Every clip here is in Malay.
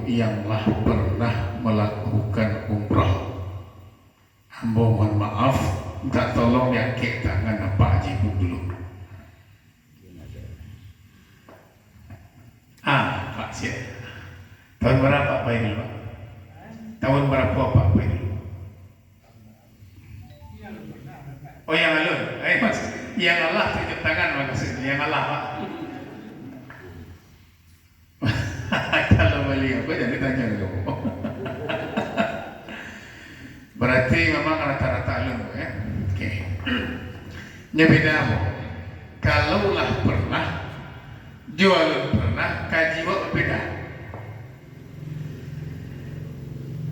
yanglah pernah melakukan umrah. Hamba mohon maaf, minta tolong yakek tangan Pak Haji dulu. Pak Syed. Tahun berapa Pak ini Pak? Tahun berapa Pak ini? Oh yang alun, mas, yang Allah tunjuk tangan maksudnya, yang Allah Pak. Kalau beliau, aku jadi tanya dulu. Berarti memang rata-rata alun, ya? Oke. Nya beda mo. Kalaulah pernah, jualun pernah, kaji beda.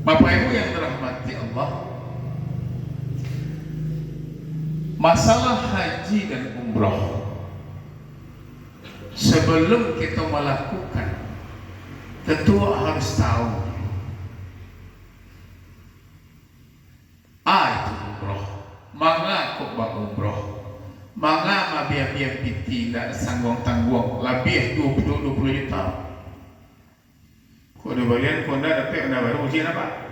Bapak Ibu yang dirahmati Allah, masalah haji dan umroh sebelum kita melakukan tentu harus tahu itu umroh, manga kok bak umroh, manga mabia-bia piti tidak sangguang-tangguang lebih 20 juta. Kau ada balian, kau ada dapat, ada baru ujian apa?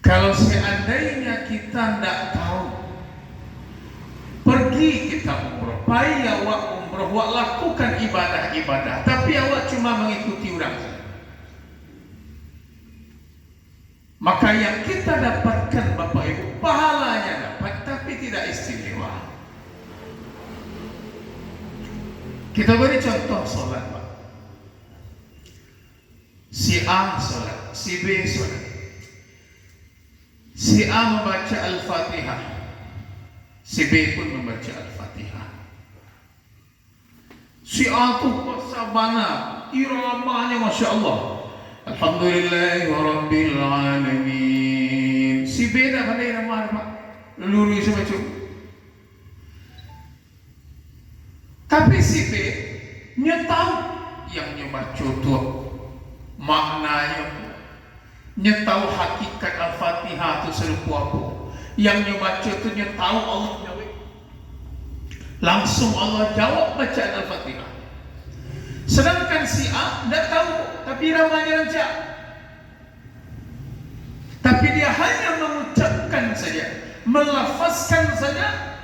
Kalau seandainya kita tidak tahu, pergi kita umroh, payah awak umroh, awak lakukan ibadah-ibadah, tapi awak cuma mengikuti orang. Maka yang kita dapatkan Bapak Ibu, pahalanya dapat, tapi tidak istimewa. Kita beri contoh sholat Pak. Si A sholat, si B sholat. Si A membaca Al-Fatihah, si B pun membaca Al-Fatihah. Si A itu pasabana, iramanya Masya Allah, Alhamdulillahirabbil alamin. Si B dah pandai irama Pak, lurus macam. Tapi si B tahu yang nyoba contoh maknanya, tahu hakikat Al-Fatihah itu serupa apa. Yang nyoba contoh tahu Allah jawab. Langsung Allah jawab bacaan Al-Fatihah. Sedangkan si A tidak tahu, tapi ramanya lancar. Tapi dia hanya mengucapkan saja, melafazkan saja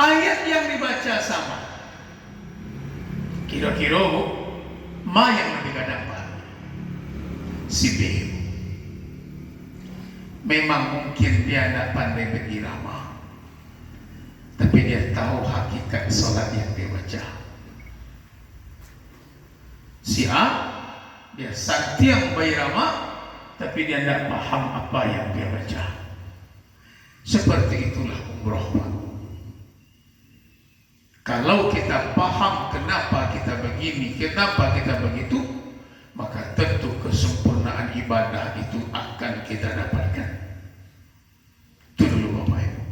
ayat yang dibaca sama. Kira-kira ma yang lebih dapat si B. Memang mungkin dia tidak pandai berirama, tapi dia tahu hakikat salat yang dia baca. Si A dia saktiang berirama, tapi dia tidak paham apa yang dia baca. Seperti itulah umroh Pak. Kalau kita paham kenapa kita begini, kenapa kita begitu, maka tentu kesempurnaan ibadah itu akan kita dapatkan. Itu dulu Bapak Ibu.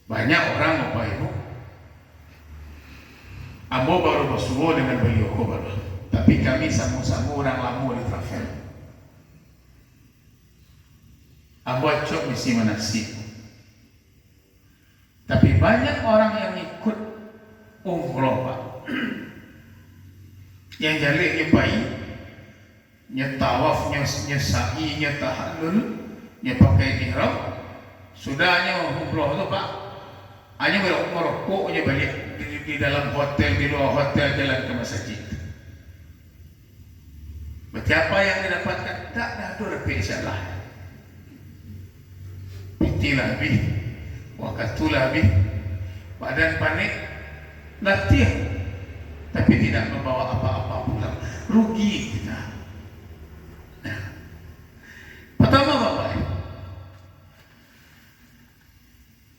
Banyak orang Bapak Ibu, ambo baru bersuruh dengan beliau baru, tapi kami sama-sama orang lama di travel. Ambo cok misi manasik. Tapi banyak orang yang ikut umroh Pak, yang jalik nyepai, nyetawaf, nyesa'i, nyetahallul, nyepakai ihram, sudahnya umroh itu Pak, hanya merokok, balik di dalam hotel, di luar hotel, jalan ke masjid. Berarti apa yang didapatkan? Tak ada lebih insyaAllah. Itilah lebih. Wakatulah bih, badan panik, latihan, tapi tidak membawa apa-apa pulang, rugi kita. Nah, pertama Bapak,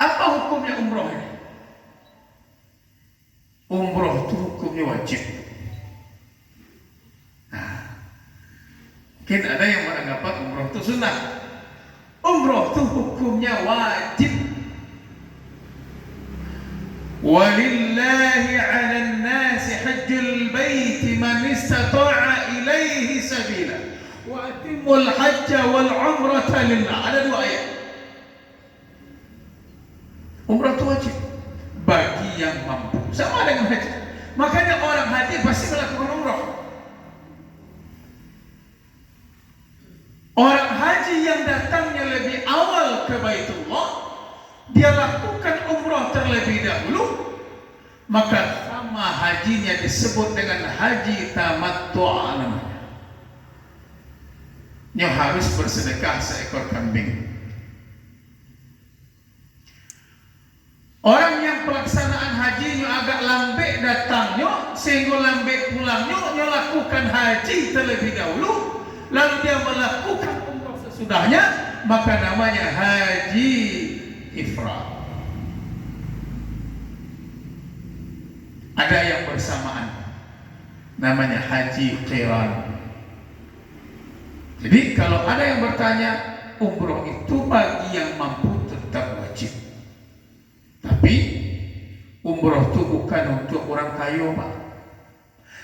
apa hukumnya umroh ini? Umroh itu hukumnya wajib. Nah, mungkin ada yang beranggapan umroh itu sunnah. Umroh itu hukumnya wajib. Walillahi 'alan nasi hajjul baiti man istata'a ilaihi sabila wa atimul hajja wal umrata lillah. Ada dua ayat. Umrah itu wajib bagi yang mampu. sama dengan haji. Makanya orang haji pasti melakukan umrah. Orang haji yang datangnya lebih awal ke Baitullah, dia lakukan umrah terlebih dahulu, maka sama hajinya disebut dengan haji tamattu' namanya. Yang harus bersedekah seekor kambing. Orang yang pelaksanaan hajinya agak lambat datangnya sehingga lambat pulangnya, lakukan haji terlebih dahulu, lalu dia melakukan umrah sesudahnya, maka namanya haji ifrad. Ada yang bersamaan, namanya haji qiran. Jadi kalau ada yang bertanya, umroh itu bagi yang mampu tetap wajib. Tapi umroh itu bukan untuk orang kaya, Pak.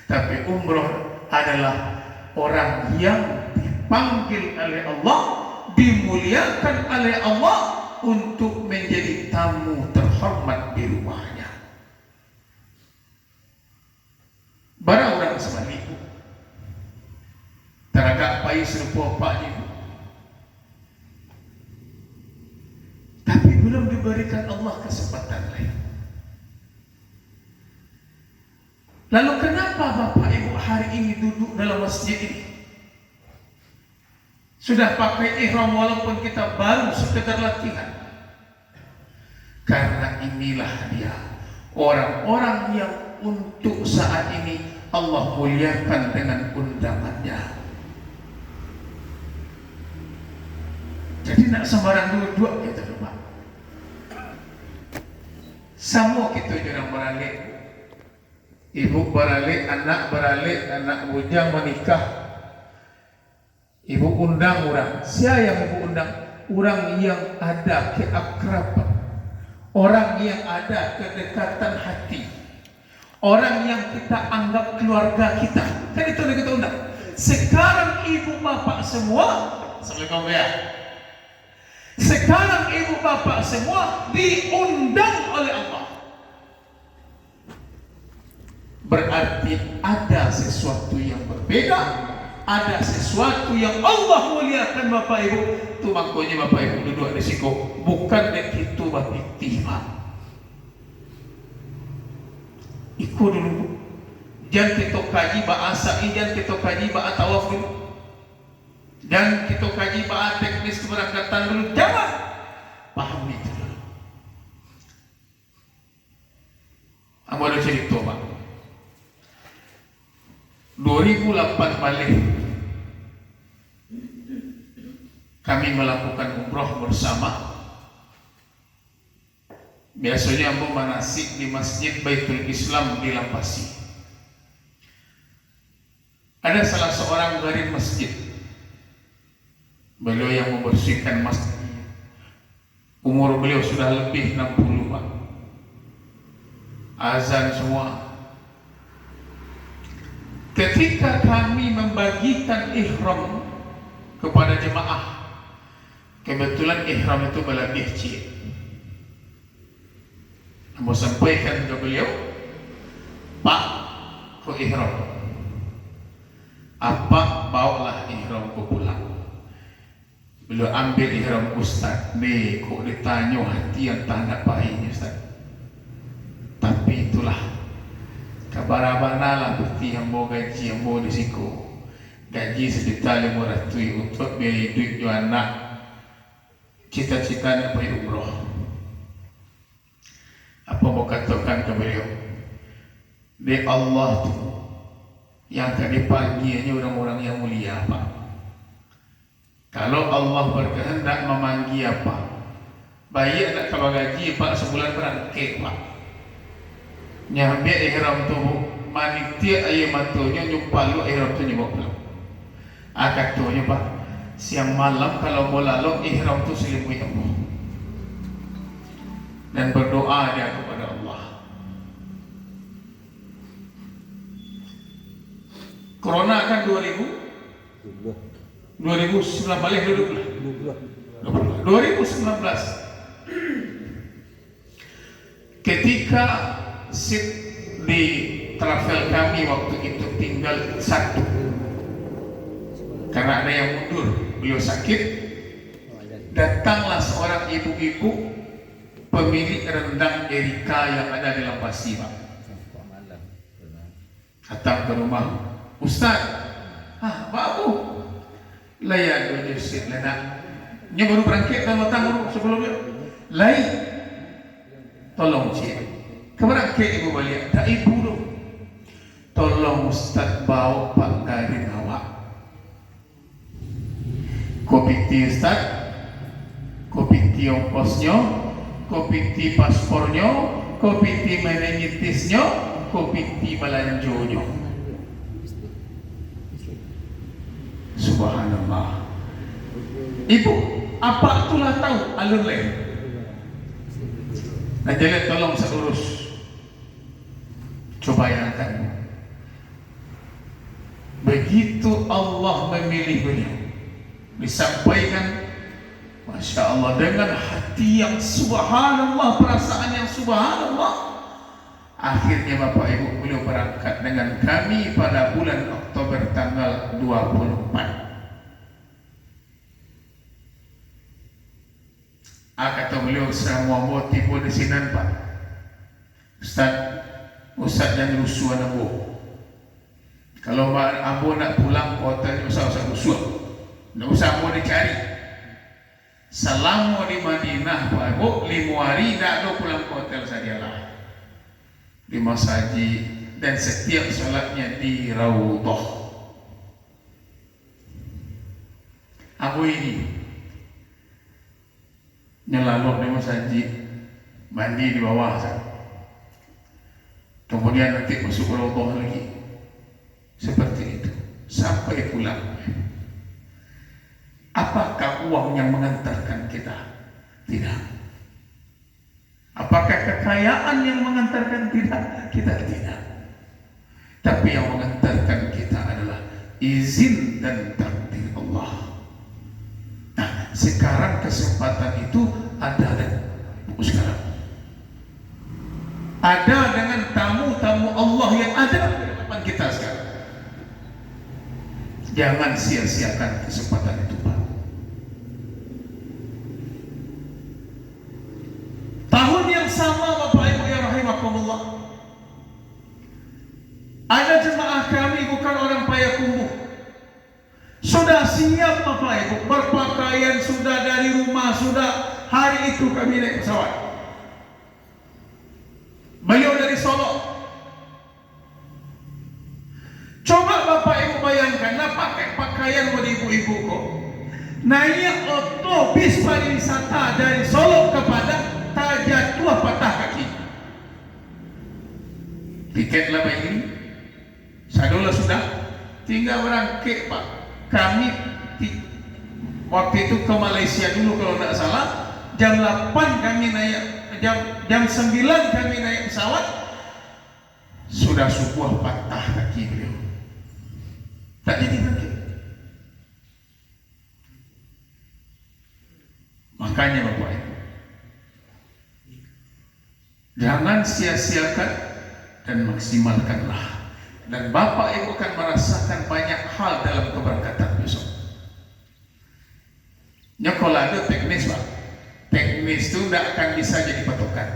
Tapi umroh adalah orang yang dipanggil oleh Allah, dimuliakan oleh Allah untuk menjadi tamu terhormat di rumahnya. Barang orang sebalik teragak payah serupa Pak Ibu, tapi belum diberikan Allah kesempatan lain. Lalu kenapa Bapak Ibu hari ini duduk dalam masjid ini? Sudah pakai ihram walaupun kita baru sekedar latihan. Karena inilah dia orang-orang yang untuk saat ini Allah muliakan dengan undangannya. Jadi nak sembarang duduk kita rumah. Sama kita jangan beralik. Ibu beralik, anak beralik, anak bujang menikah. Ibu undang orang. Siapa yang ibu undang? Orang yang ada keakraban, orang yang ada kedekatan hati, orang yang kita anggap keluarga kita. Kan itu yang kita undang. Sekarang ibu bapak semua, assalamualaikum ya. Sekarang ibu bapak semua diundang oleh Allah. Berarti ada sesuatu yang berbeda, ada sesuatu yang Allah muliakan Bapak Ibu. Itu makanya Bapak Ibu duduk di situ, bukan begitu bapak tiba. Ikut dulu. Jangan kita kaji bahasa ini, jangan kita kaji bahasa tawaf dulu. Dan kita kaji bahas teknis keberangkatan dulu. Jangan pahami itu dulu. Aku ada cerita Pak. 2008 balik kami melakukan umroh bersama. Biasanya ambo manasik di Masjid Baitul Islam di Lampasi. Ada salah seorang gharib masjid. Beliau yang membersihkan masjid. Umur beliau sudah lebih 60 Pak. Azan semua. Ketika kami membagikan ihram kepada jemaah, kebetulan ihram itu berlebih kecil. Mau sampaikan ke beliau, Pak, kok ihram? Apa bawalah ihramku pulang? Beliau ambil ihram Ustaz. Nih, kok ditanya hati yang tak ada baiknya Ustaz. Tapi itulah kabar-abana lah bukti yang mau gaji yang mau disiko. Gaji $1,500 untuk biaya duit jo anak. Cita-cita nak pergi umroh. Apa mau katakan ke beliau? Di Allah tu yang akan dipanggilnya orang-orang yang mulia Pak. Kalau Allah berkehendak memanggil apa? Bayi nak kabar gaji Pak sebulan berangkat Pak. Nyambil ihram tu manitia ayam matunya nyumpah lu ihram tu nyumpah pulang. Akak tu Pak. Siang malam kalau mau lalu ihram tu selimut Allah. Dan berdoa dia kepada Allah. Corona kan 2019 balik duduk lah. 2019 ketika seat di travel kami waktu itu tinggal satu. Karena ada yang mundur, beliau sakit. Datanglah seorang ibu-ibu pemilik rendang Erika yang ada di Lampasi, Pak. Datang ke rumah, Ustaz, babu, layan dulu seat lena. Nya baru berangkat dan datang baru sebelumnya. Lain, tolong cik, keberangkat ibu balik, tak ibu dulu. Tolong Ustaz bawa Pak Garin awak. Kopi ti Ustaz, kopi ti ongkosnya, kopi ti paspornya, kopi ti meningitisnya, kopi ti melanjonya. Subhanallah. Ibu, apa itulah tahu alur lain. Nah, jadi tolong saya urus. Coba bayangkan. Begitu Allah memilih beliau, disampaikan, Masya Allah, dengan hati yang subhanallah, perasaan yang subhanallah. Akhirnya Bapak Ibu, beliau berangkat dengan kami pada bulan Oktober tanggal 24. Kata beliau, semua mau tipu di sini Pak Ustaz yang rusuh abu. Kalau abu nak pulang kota ni usah rusuh, nak usah mau dicari. Selama di Madinah Pak Ibu 5 hari tak ada pulang ke hotel sadialah di masjid, dan setiap salatnya di Raudhah. Abu ini nyelalok di masjid, mandi di bawah sana. Kemudian nanti masuk Raudhah lagi. Seperti itu sampai pulang. Apakah uang yang mengantarkan kita? Tidak. Apakah kekayaan yang mengantarkan kita? Kita tidak. Tapi yang mengantarkan kita adalah izin dan takdir Allah. Nah, sekarang kesempatan itu ada dan sekarang ada dengan tamu-tamu Allah yang ada di depan kita sekarang. Jangan sia-siakan kesempatan itu, Pak. Tahun yang sama Bapak Ibu yang rahimakumullah, ada jemaah kami bukan orang Payakumbuh, sudah siap Bapak Ibu, berpakaian sudah dari rumah, sudah hari itu kami naik pesawat. Beliau dari Solo. Coba Bapak Ibu bayangkan, nak pakai pakaian buat ibu-ibu kok, naik otobus pariwisata dari Solo kepada Tajatuh patah kaki. Tiketlah bayi, sadola sudah, tinggal berangkat Pak. Kami waktu itu ke Malaysia dulu kalau tidak salah, jam 8 kami naik, jam 9 kami naik pesawat, sudah subuh patah kaki beliau. Tak jadi lagi. Makanya Bapak Ibu, jangan sia-siakan dan maksimalkanlah. Dan Bapak Ibu akan merasakan banyak hal dalam keberkatan besok. Kalau ada teknis Pak, teknis itu tidak akan bisa jadi patokan.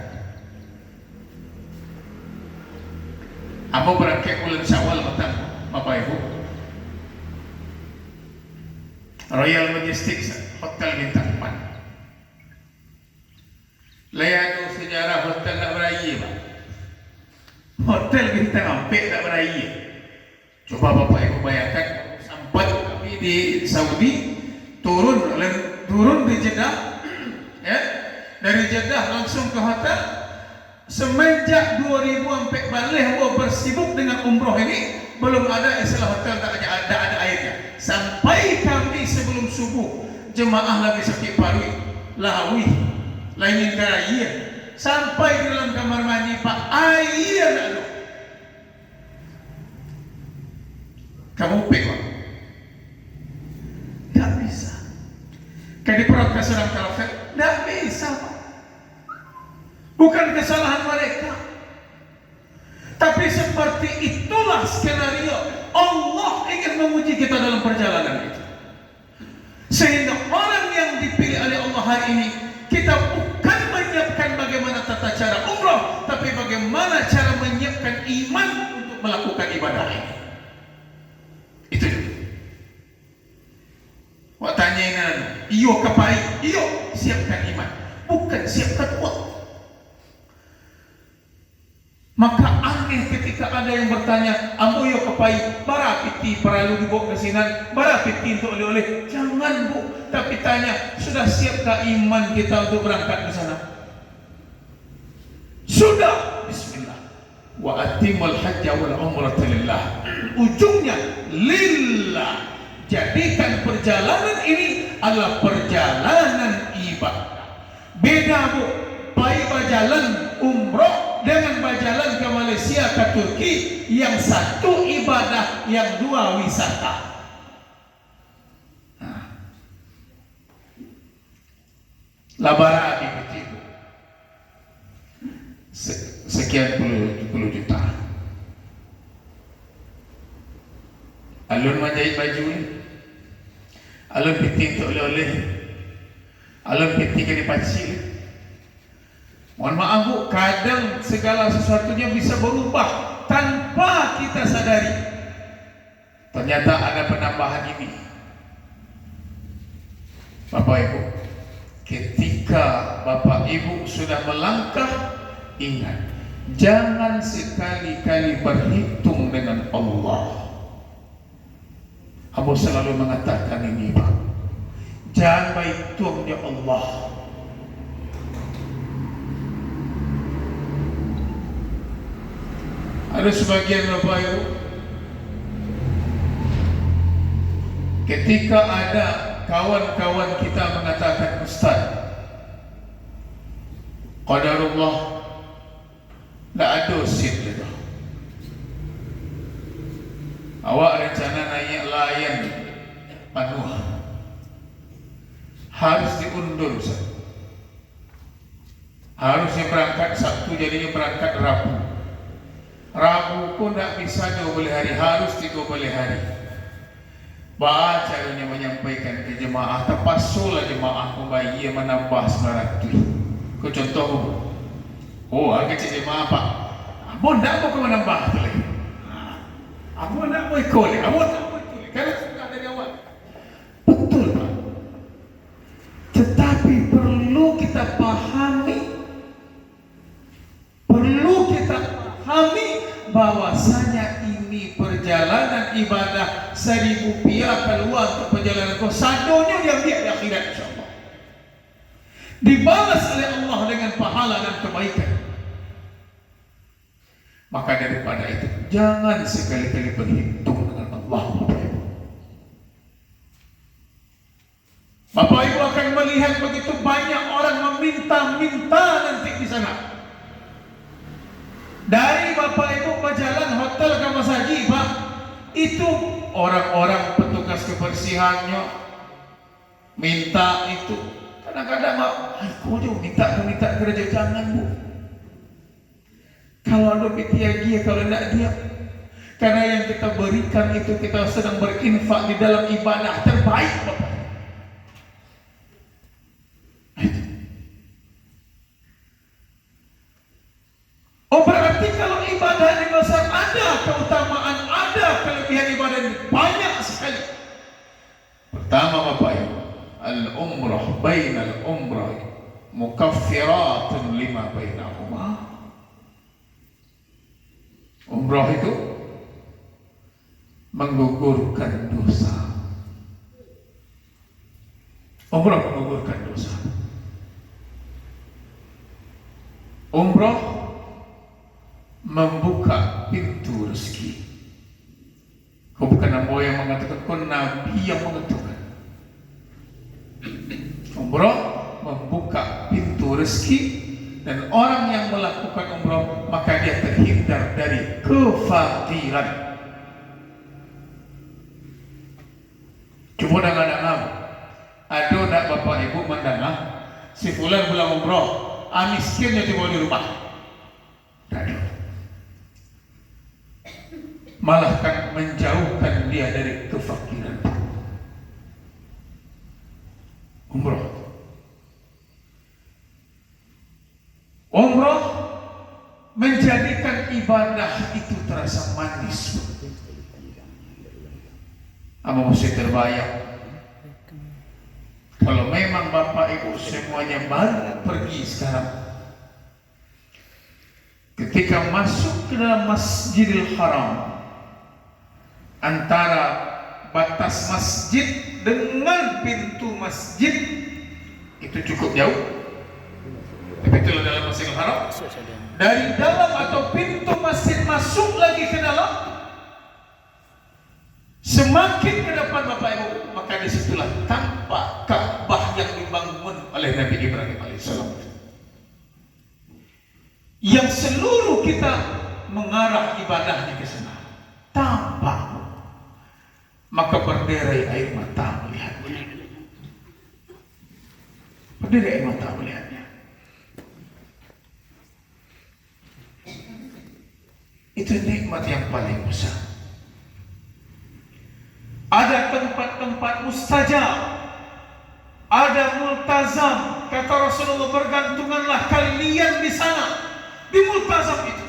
Apa berangkat bulan Syawal petang Bapak Ibu, Royal Majestic Hotel Bintang 4. Layanu sejarah hotel tak beraya Pak. Hotel Bintang 4 tak beraya. Coba Bapak Ibu bayangkan, sampai kami di Saudi, turun di Jeddah, ya, dari Jeddah langsung ke hotel. Semenjak 2000 sampai balik bersibuk dengan umroh ini, belum ada istilah hotel tak ada airnya. Sampai kami sebelum subuh, jemaah lagi sakit paru, lahawih, lain air, sampai di dalam kamar mandi Pak, air lalu. Kamu pek Pak? Tak bisa. Kayak di perut keserang travel, tak bisa Pak. Bukan kesalahan mereka. seperti itulah skenario Allah ingin menguji kita dalam perjalanan itu. Sehingga orang yang dipilih oleh Allah hari ini, kita bukan menyiapkan bagaimana tata cara umrah, tapi bagaimana cara menyiapkan iman untuk melakukan ibadah ini. Itu dulu. Wak tanyain, iyo kapai, iyo siapkan iman, bukan siapkan uang. Maka aneh ketika ada yang bertanya, ambo yo kapai, bara piti perlu dibawa ke sinan, bara piti untuk oleh-oleh. Jangan bu, tapi tanya, sudah siapkah iman kita untuk berangkat ke sana? Sudah. Bismillah. Wa atimul hajja wal umrata lillah. Ujungnya lillah. Jadikan perjalanan ini adalah perjalanan ibadah. Beda bu, pai berjalan umroh dengan berjalan ke Malaysia ke Turki, yang satu ibadah, yang dua wisata. Labara ibu-ibu sekian puluh juta. Alun menjahit baju, alun piti untuk oleh-oleh, alun piti ke dipacil. Mohon maaf bu, kadang segala sesuatunya bisa berubah tanpa kita sadari. Ternyata ada penambahan ini. Bapak Ibu, ketika Bapak Ibu sudah melangkah, ingat, jangan sekali-kali berhitung dengan Allah. Abu selalu mengatakan ini Pak, jangan berhitung ya Allah. Ada sebagian Bapak Ibu, ketika ada kawan-kawan kita mengatakan, Ustaz, qadarullah tak ada sin gitu. Awak rencana naik layan penuh, harus diundur Ustaz. Harusnya berangkat Sabtu, jadinya berangkat Rabu. Rabu pun tak bisa 12 hari, harus 30 hari. Baca caranya menyampaikan ke jemaah, terpasulah jemaah membayi menambah 900. Kau contoh, oh harga cik jemaah Pak, abang tak mau kau menambah tu lagi. Abang tak mau ikut lagi, abang tak mau ikut lagi, karena sudah dari awal. Betul Pak. Tetapi perlu kita pahami, bahwasanya ini perjalanan ibadah 1.000 rupiah keluar untuk perjalanan kau, sadonya yang dia di akhirat insyaAllah dibalas oleh Allah dengan pahala dan kebaikan. Maka daripada itu, jangan sekali-kali berhitung dengan Allah. Bapak Ibu akan melihat begitu banyak orang meminta-minta nanti di sana. Dari Bapak Ibu berjalan hotel ke Masaji Pak, itu orang-orang petugas kebersihannya minta itu. Kadang-kadang aku juga minta kerja, jangan bu. Kalau ada dia, kalau tidak dia. Karena yang kita berikan itu, kita sedang berinfak di dalam ibadah terbaik Bapak. Oh berarti kalau ibadah ini besar, ada keutamaan, ada kelebihan ibadah ini banyak sekali. Pertama Bapak Ibu, al-umrah bainal umrah mukaffiratun lima bainahuma. Umrah itu menggugurkan dosa. Umrah menggugurkan dosa. Umrah membuka pintu rezeki. Kau bukan nama yang mengatakan, kau Nabi yang mengatakan. Umrah membuka pintu rezeki, dan orang yang melakukan umrah maka dia terhindar dari kefakiran. Cuma dengar-dengar, ada nak Bapak Ibu mendengar si fulan pulang umrah, miskinnya dibawa di rumah. Tak ada. malah kan menjauhkan dia dari kefakiran. Umrah menjadikan ibadah itu terasa manis. Apa mesti terbayang? Kalau memang Bapak Ibu semuanya baru pergi sekarang, ketika masuk ke dalam Masjidil Haram, antara batas masjid dengan pintu masjid itu cukup jauh. Tapi itu dalam Masjidil Haram. Dari dalam atau pintu masjid masuk lagi ke dalam, semakin ke depan Bapak Ibu, maka disitulah tampak Ka'bah yang dibangun oleh Nabi Ibrahim alaihissalam, yang seluruh kita mengarah ibadahnya ke sana. Tampak, maka berderai air mata melihatnya. Berderai air mata melihatnya. Itu nikmat yang paling besar. Ada tempat-tempat mustajab, ada multazam. Kata Rasulullah, bergantunganlah kalian di sana, di multazam itu.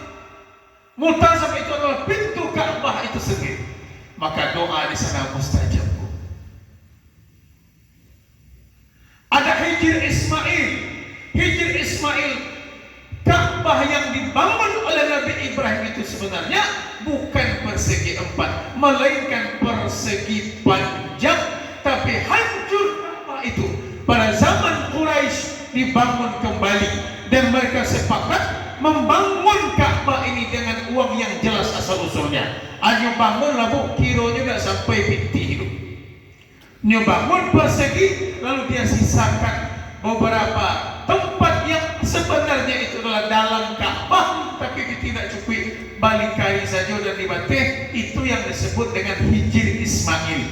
Multazam itu adalah pintu Ka'bah itu sendiri. Maka doa di sana mustajab. Ada Hijr Ismail. Hijr Ismail, Ka'bah yang dibangun oleh Nabi Ibrahim itu sebenarnya bukan persegi 4, melainkan persegi panjang, tapi hancur Ka'bah itu pada zaman Quraisy dibangun kembali, dan mereka sepakat membangun Ka'bah ini dengan uang yang jelas asal usulnya. Hanya bangun lalu kironya tidak sampai binti hidup. Dia bangun persegi, lalu dia sisakan beberapa tempat yang sebenarnya itu adalah dalam Ka'bah, tapi tidak cukup balik kari saja dan dibatih. Itu yang disebut dengan Hijr Ismail.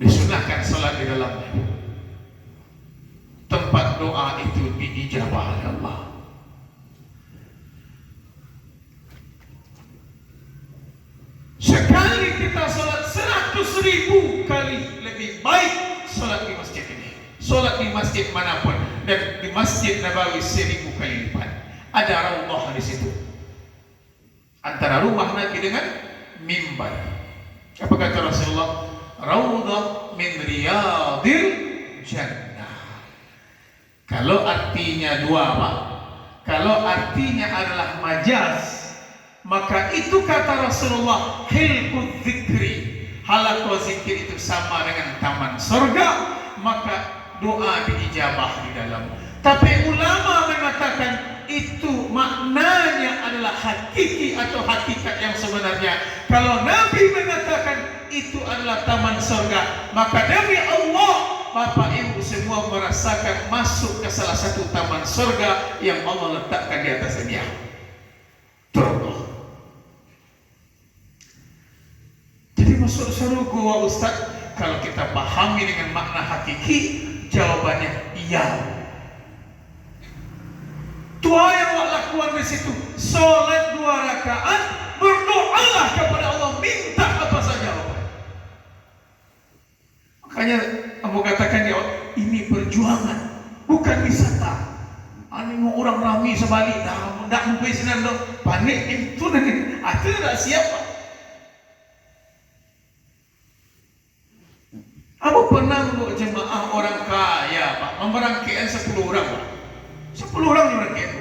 Disunahkan salat di dalamnya. Tempat doa itu diijabah oleh Allah. Sekali kita salat 100.000 kali lebih baik salat di masjid ini. Salat di masjid manapun, dan di Masjid Nabawi 1000 kali lipat. Ada raudhah di situ, antara rumah Nabi dengan mimbar. Apa kata Rasulullah? Raudhah min riyadil jannah. Kalau artinya dua, Pak. Kalau artinya adalah majaz, maka itu kata Rasulullah, hilqud dzikri, halaqah zikir itu sama dengan taman surga, maka doa diijabah di dalam. Tapi ulama mengatakan itu maknanya adalah hakiki atau hakikat yang sebenarnya. Kalau Nabi mengatakan itu adalah taman surga, maka demi Allah, Bapak Ibu semua merasakan masuk ke salah satu taman surga yang Allah letakkan di atas dunia. Terus jadi masuk surga, Ustaz, kalau kita pahami dengan makna hakiki, jawabannya iya. Doa yang Allah lakukan di situ, sholat 2 rakaat, berdoalah kepada Allah, minta apa saja. Makanya aku katakan ya, ini perjuangan, bukan wisata. Ini mau orang ramai sebalik, dah mungkin senang dong, panik itu dan itu tidak siap, Pak. Aku pernah untuk jemaah orang kaya, Pak, memberangkaikan 10 orang, Pak. 10 orang memberangkaikan.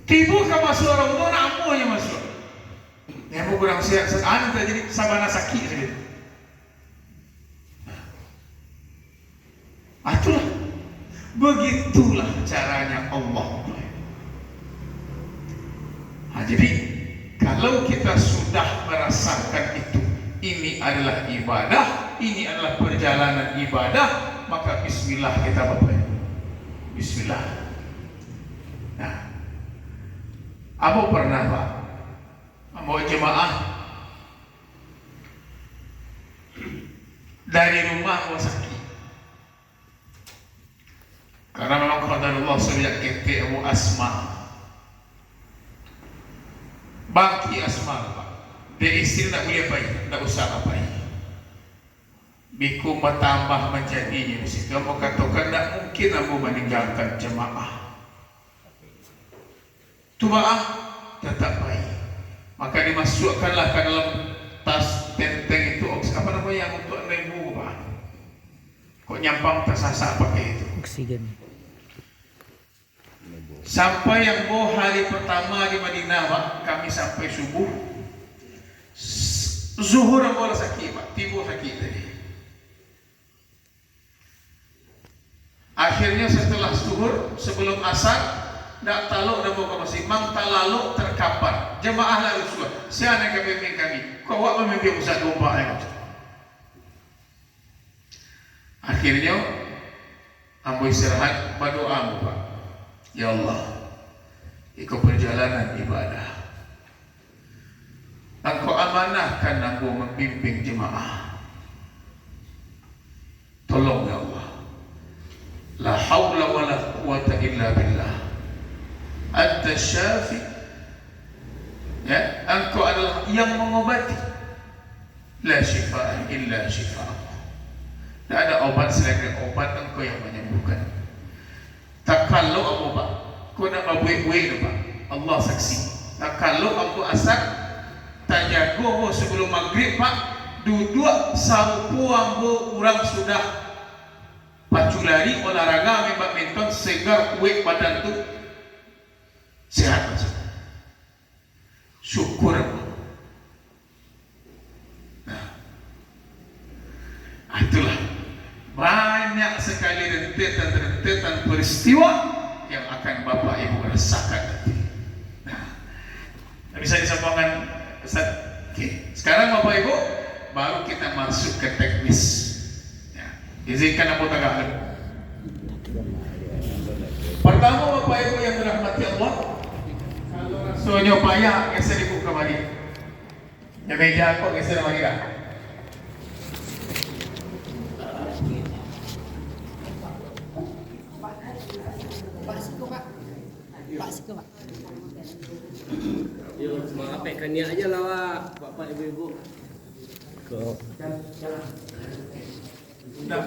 Tiba ke masuk orang itu, namunya masuk. Yang mau kurang siap, jadi sabana sakit sedikit. Itulah, begitulah caranya Allah. Jadi kalau kita sudah merasakan itu, ini adalah ibadah, ini adalah perjalanan ibadah, maka bismillah kita Bapak. Bismillah. Nah, Abu pernah, Pak, membawa jemaah dari rumah Wasaki ke Karena memang qadarullah sejak kita Abu Asma. Bangki Asma, Pak. Dia istri nak boleh apa? Tak usah apa? Biku bertambah menjadinya di situ. Kamu katakan tak mungkin kamu meninggalkan jemaah. Tubaah tetap baik. Maka dimasukkanlah ke dalam tas tenteng itu apa namanya yang untuk nemu Pak? Kok nyampang tersasak pakai itu? Oksigen. Sampai yang hari pertama di Madinah Pak, kami sampai subuh. Zuhur bola sakit Pak, timbul sakit tadi. Akhirnya setelah zuhur, sebelum asar, tak taluk dah bawa ke masjid. Mang tak lalu terkapar. Jemaah lalu suah. Siapa yang memimpin kami? Kau awak memimpin Ustaz Gompa ya? Akhirnya, ambo istirahat, berdoa Pak. Ya Allah, ikut perjalanan ibadah. Engkau amanahkan aku membimbing jemaah. Tolong ya Allah. La haula wa la quwata illa billah. Anta syafi. Ya, engkau adalah yang mengobati. La syifaa illa syifaa. Tidak ada obat selain obat engkau yang menyembuhkan. Tak kalau aku Pak, kau nak buat-buat Pak. Allah saksi. Tak kalau aku asal tak jago sebelum maghrib Pak, duduk sampu ambo orang sudah pacu lari olahraga main badminton segar kuat badan tu sehat Pak. Syukur Pak. Nah, itulah banyak sekali rentetan peristiwa yang akan Bapak Ibu rasakan nanti. Nah, bisa disambungkan Ustaz. Oke. Sekarang Bapak Ibu baru kita masuk ke teknis. Ya. Izinkan aku tagakan. Pertama Bapak Ibu yang dirahmati Allah, kalau rasanya payah geser ibu kemari. Ya meja aku geser kemari dah. Pak Siko, Pak. Yo, maafkan niat aja lah Bapak Ibu-ibu. Kok. Sudah.